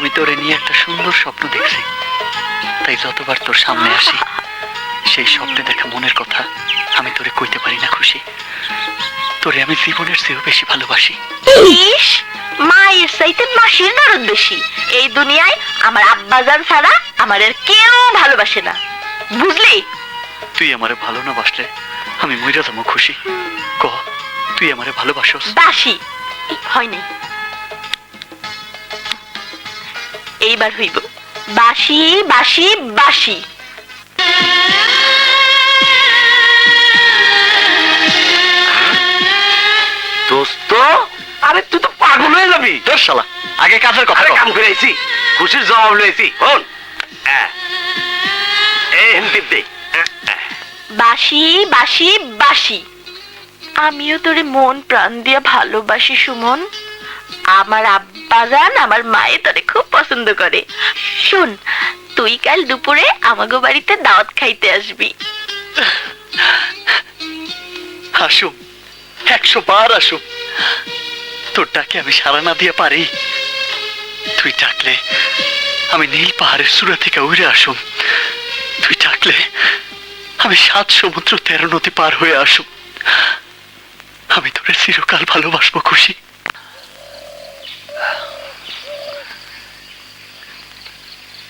আমি তোরে নিয়ে একটা সুন্দর স্বপ্ন দেখছি, তাই যতবার তোর সামনে আসি সেই স্বপ্নে দেখা মনের কথা আমি তোরে কইতে পারি না খুশি। তোরে আমি জীবনের চেয়েও বেশি ভালোবাসি। ইস, মায়ের চাইতে মাসির দরদ বেশি। এই দুনিয়ায় আমার আব্বাজান ছাড়া আমার আর কেউ ভালোবাসে না, বুঝলি? তুই আমারে ভালো না বাসলে আমি মইরা যাবো খুশি। ক, তুই আমারে ভালোবাসোস? বাসি হয় নাই, এইবার হইব। বাসি বাসি বাসি। দোস্ত, আরে তুই তো পাগল হয়ে যাবি। তোর শালা, আগে কাজের কথা আরে কও। কাম করে আইছি, খুশির জবাব লইছি। হন এই হিন্দি দে। বাসি বাসি বাসি। আমিও তোরে মন প্রাণ দিয়ে ভালোবাসি সুমন। আমার আব্বাজান আমার মায়ে তোরে খুব পছন্দ করে। শোন, তুই কাল দুপুরে আমাগো বাড়িতে দাওয়াত খাইতে আসবি। আসুম, 100 বার আসুম। তোর ডাকে আমি সাড়া না দিয়ে পারি? তুই ডাকলে আমি নীল পাহাড়ের চূড়া থেকে উড়ে আসুম। তুই ডাকলে আমি 7 সমুদ্র 13 নদী পার হয়ে আসুম। আমি তোরে চিরকাল ভালোবাসবো খুশি।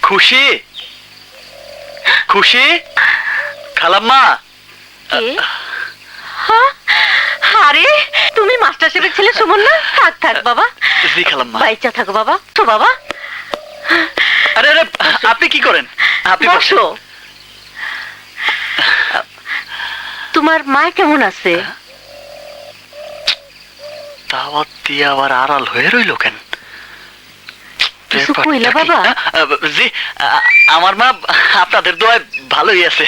খুশি, খুশি, খালাম্মা। কে? আরে তুমি মাস্টার সাহেবের ছেলে সুমন না? থাক থাক বাবা, জি খালাম্মা। বাইচা থাকো বাবা। তো বাবা, আরে আরে, আপনি কি করেন? আপনি বসো। তোমার মা কেমন আছে? দাওয়াত দিয়ে আবার আড়াল হয়ে রইল কেন? কিছু কইলা বাবা? জি, আমার মা আপনাদের দোয়ায় ভালোই আছে।